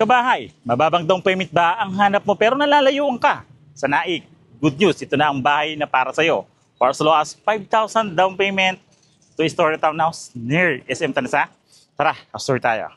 Kabahay, mababang down payment ba ang hanap mo pero nalalayuan ka sa Naik? Good news, ito na ang bahay na para sa'yo. For as low as 5,000 down payment to a story townhouse near SM Tansa. Tara, ka-store tayo.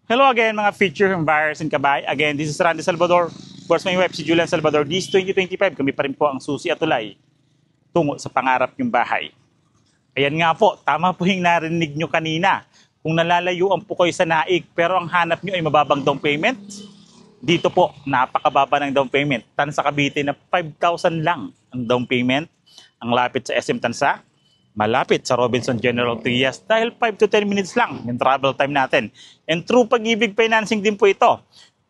Hello again mga future buyers and kabay. Again, this is Randy Salvador. Of course, my wife si Julian Salvador. This 2025, kami pa rin po ang susi at tulay tungo sa pangarap yung bahay. Ayan nga po, tama po yung narinig nyo kanina. Kung nalalayuan po kayo sa Naik pero ang hanap nyo ay mababang down payment, dito po, napakababa ng down payment. Tansa Cavite na 5,000 lang ang down payment. Ang lapit sa SM Tansa. Malapit sa Robinson General Trias dahil 5 to 10 minutes lang yung travel time natin. And through Pag-ibig Financing din po ito.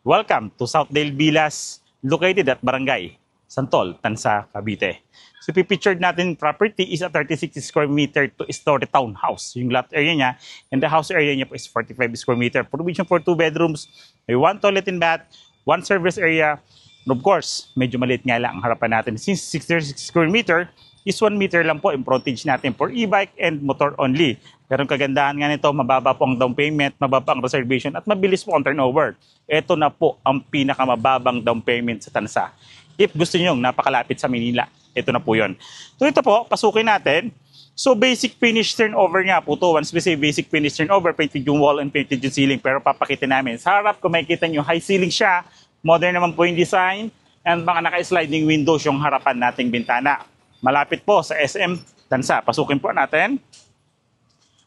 Welcome to Southdale Villas, located at Barangay Santol, Tansa, Cavite. So pipictured natin property is a 36 square meter to story townhouse. Yung lot area niya and the house area niya po is 45 square meter. Provision for 2 bedrooms, may 1 toilet and bath, 1 service area. And of course, medyo maliit nga lang ang harapan natin. Since 66 square meter, is 1 meter lang po yung frontage natin for e-bike and motor only. Pero ang kagandahan nga nito, mababa po ang down payment, mababa ang reservation at mabilis po ang turnover. Ito na po ang pinakamababang down payment sa Tansa. If gusto niyo napakalapit sa Manila, ito na po yun. So ito po, pasukin natin. So basic finish turnover nga po to. Once we say basic finish turnover, painted yung wall and painted yung ceiling. Pero papakita namin. Sa harap, kung makikita nyo, high ceiling siya. Modern naman po yung design. And mga naka-sliding windows yung harapan nating bintana. Malapit po sa SM Tansa. Pasukin po natin.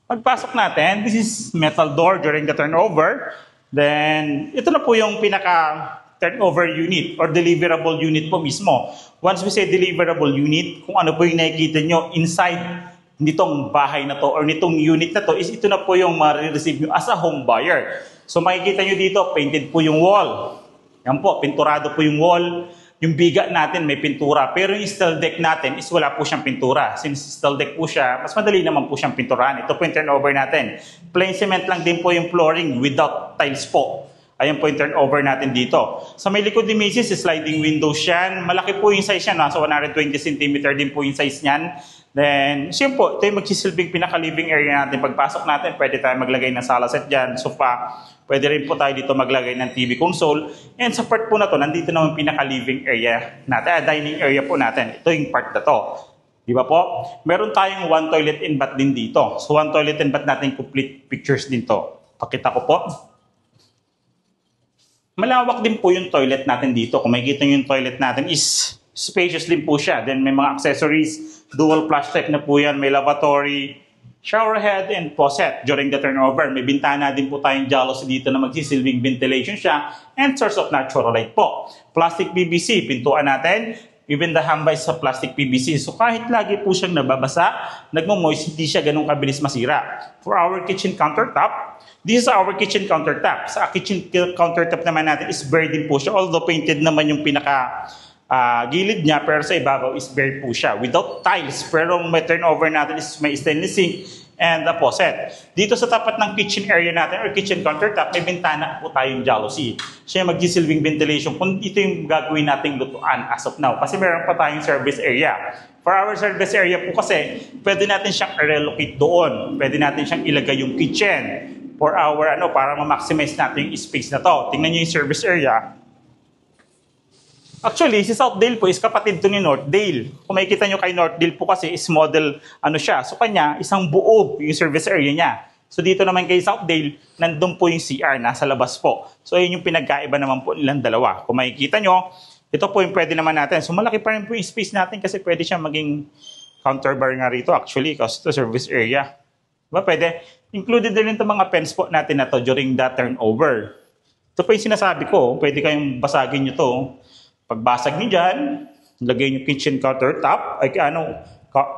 Pagpasok natin, this is metal door during the turnover. Then, ito na po yung pinaka-turnover unit or deliverable unit po mismo. Once we say deliverable unit, kung ano po yung nakikita nyo inside nitong bahay na to or nitong unit na to, is ito na po yung ma-receive nyo as a home buyer. So, makikita nyo dito, painted po yung wall. Yan po, pinturado po yung wall. Yung biga natin may pintura, pero yung steel deck natin is wala po siyang pintura. Since steel deck po siya, mas madali naman po siyang pinturahan. Ito po yung turnover natin. Plain cement lang din po yung flooring without tiles po. Ayan po yung turnover natin dito. Sa may likod ni Macy's, sliding windows yan. Malaki po yung size yan. Nasa 120 cm din po yung size niyan. Then, siya po, ito yung magsisilbing pinaka-living area natin. Pagpasok natin, pwede tayo maglagay ng sala set dyan, sofa. Pwede rin po tayo dito maglagay ng TV console. And sa part po na to, nandito naman pinaka-living area natin, dining area po natin. Ito yung part na to. Di ba po? Meron tayong 1 toilet and bath din dito. So 1 toilet and bath natin, complete pictures din to. Pakita ko po. Malawak din po yung toilet natin dito. Kung makikita nyo yung toilet natin is spacious din po siya. Then may mga accessories, dual flush type na po yan. May lavatory, shower head, and faucet during the turnover. May bintana din po tayong jalousie dito na magsisilbing ventilation siya and source of natural light po. Plastic PVC, pintuan natin. Even the hambay sa plastic PVC. So kahit lagi po siyang nababasa, nagmo-moist, hindi siya ganun kabilis masira. For our kitchen countertop, this is our kitchen countertop. Sa kitchen countertop naman natin is bare din po siya. Although painted naman yung pinaka gilid niya, pero sa ibabaw is bare po siya. Without tiles, pero may turnover natin is may stainless sink and a faucet. Dito sa tapat ng kitchen area natin or kitchen countertop, may bintana po tayong jalousie. Siya magsisilbing ventilation kung ito yung gagawin nating lutuan as of now. Kasi meron pa tayong service area. For our service area po kasi, pwede natin siyang relocate doon. Pwede natin siyang ilagay yung kitchen for our para ma-maximize natin yung space na to. Tingnan nyo yung service area. Actually, si Southdale po is kapatid to ni Northdale. Kung makikita nyo kay Northdale po kasi is model, siya. So kanya, isang buo yung service area niya. So dito naman kay Southdale, nandun po yung CR, nasa labas po. So yun yung pinagkaiba naman po nilang dalawa. Kung makikita nyo, ito po yung pwede naman natin. So malaki pa rin po yung space natin kasi pwede siya maging counter bar nga rito actually kasi ito service area. Diba pwede? Included din itong mga pens po natin na to during the turnover. Ito po yung sinasabi ko, pwede kayong basagin nyo to. Pagbasag niyo dyan, lagay niyo kitchen countertop,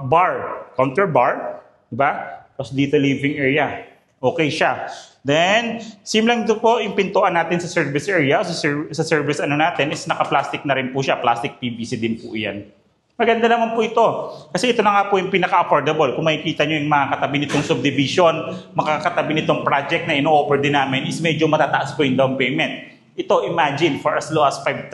bar, counter bar, diba? Tapos dito living area. Okay siya. Then, same lang ito po yung pintuan natin sa service area. Sa service ano natin is naka-plastic na rin po siya. Plastic PVC din po yan. Maganda naman po ito. Kasi ito na nga po yung pinaka-affordable. Kung makikita nyo yung mga katabi nitong subdivision, makakatabi nitong project na ino-offer din namin is medyo matataas po yung down payment. Ito, imagine, for as low as 5,000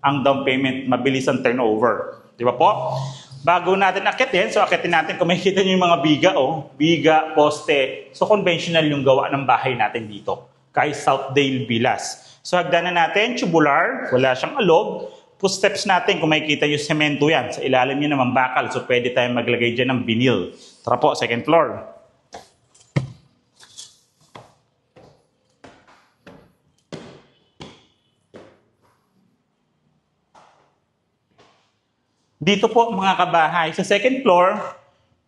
ang down payment, mabilis ang turnover. Di ba po? Bago natin akitin, so akitin natin, kung makikita nyo yung mga biga, biga, poste. So conventional yung gawa ng bahay natin dito, kay Southdale Villas. So hagdanan natin, tubular, wala siyang alog. Footsteps natin, kung makikita nyo, semento yan. Sa ilalim nyo naman bakal, so pwede tayong maglagay dyan ng vinyl. Tara po, second floor. Dito po mga kabahay, sa second floor,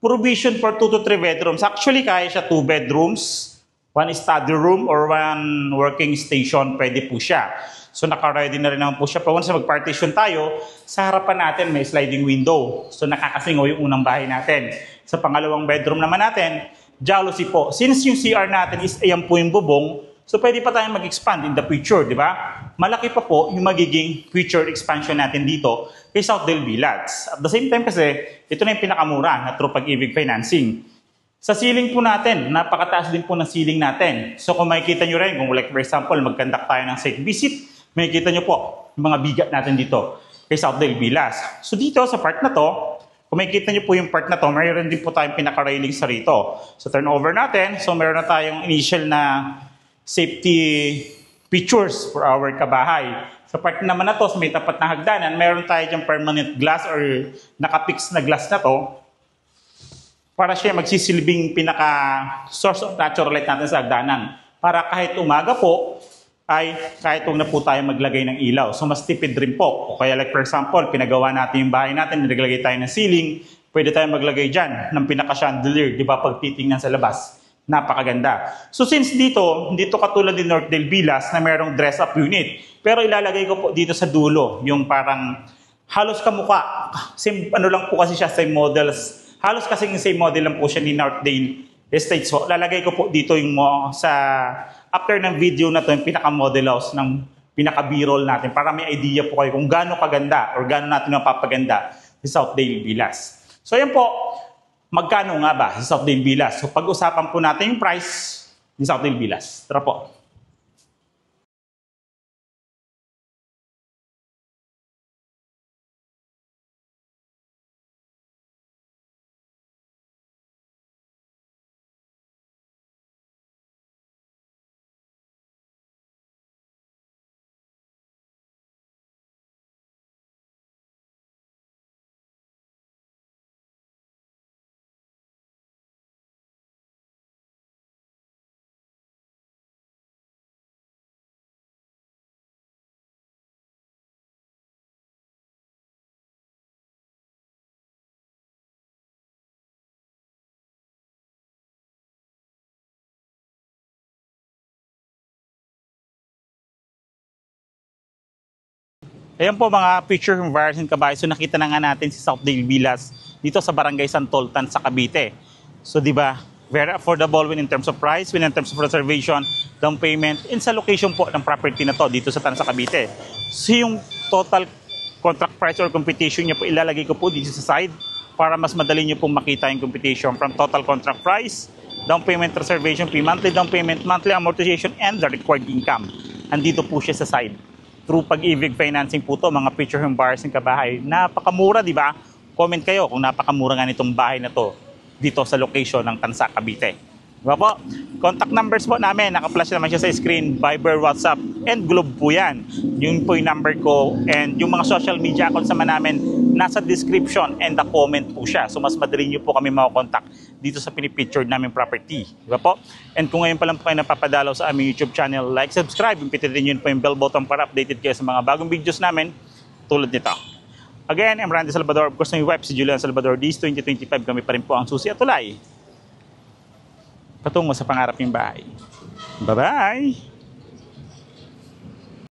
provision for 2 to 3 bedrooms. Actually, kaya siya 2 bedrooms, 1 study room or 1 working station, pwede po siya. So naka-ready na rin naman po siya. Pag once mag-partition tayo, sa harapan natin may sliding window. So nakakasingaw yung unang bahay natin. Sa pangalawang bedroom naman natin, jalousie po. Since yung CR natin is ayan po yung bubong, so pwede pa tayong mag-expand in the future, di ba? Malaki pa po yung magiging future expansion natin dito kay Southdale Villas. At the same time kasi, ito na yung pinakamura na through Pag-ibig Financing. Sa ceiling po natin, napakataas din po ng ceiling natin. So kung makikita nyo rin, kung like for example, mag-conduct tayo ng site visit, makikita nyo po yung mga bigat natin dito kay Southdale Villas. So dito sa part na to, kung makikita nyo po yung part na to, mayroon din po tayong pinaka-railing sa rito. So turnover natin, so meron na tayong initial na safety features for our kabahay. Sa part naman na to, sa may tapat na hagdanan, meron tayo dyan permanent glass or nakapix na glass na to para siya magsisilbing pinaka-source of natural light natin sa hagdanan. Para kahit umaga po, ay kahit huwag na po tayo maglagay ng ilaw. So mas tipid rin po. O kaya like for example, pinagawa natin yung bahay natin, naglagay tayo ng ceiling, pwede tayo maglagay dyan ng pinaka-chandelier, di ba, pag titingnan sa labas. Napakaganda. So since dito katulad din Northdale Villas na mayroong dress-up unit, pero ilalagay ko po dito sa dulo, yung parang halos kamukha. Same, ano lang po kasi siya, same models. Halos kasing same model lang po siya ni Northdale Estates. So lalagay ko po dito yung sa after ng video na to, yung pinaka-model house ng pinaka-b-roll natin para may idea po kayo kung gaano kaganda or gaano natin mapapaganda si Southdale Villas. So yan po, magkano nga ba si Southdale Villas? So pag-usapan po natin yung price ni Southdale Villas. Tara po. Ayan po mga picture ng Virus and Kabahay. So nakita na nga natin si Southdale Villas dito sa Barangay Santoltan sa Cavite. So di ba, very affordable when in terms of price, when in terms of reservation, down payment, and sa location po ng property na to dito sa Tansa Cavite. So yung total contract price or computation niya po ilalagay ko po dito sa side para mas madali niyo pong makita yung computation from total contract price, down payment, reservation fee, monthly down payment, monthly amortization, and the required income. Andito po siya sa side. Through Pag-ibig Financing po to, mga picture home buyers ng kabahay. Napakamura, di ba? Comment kayo kung napakamura nga nitong bahay na to dito sa location ng Tansa, Cavite. Diba po? Contact numbers po namin, naka-flash naman siya sa screen, Viber, WhatsApp, and Globe po yan. Yun po yung number ko, and yung mga social media accounts naman namin, nasa description and the comment po siya. So mas madali nyo po kami makakontakt dito sa pinipicture namin property. Diba po? And kung ngayon pa lang po kayo napapadalaw sa aming YouTube channel, like, subscribe, pindutin nyo po yung bell button para updated kayo sa mga bagong videos namin tulad nito. Again, I'm Randy Salvador. Of course, na yung web si Julian Salvador. This 2025 kami pa rin po ang susi at tulay patungo sa pangarap ng bahay. Bye-bye!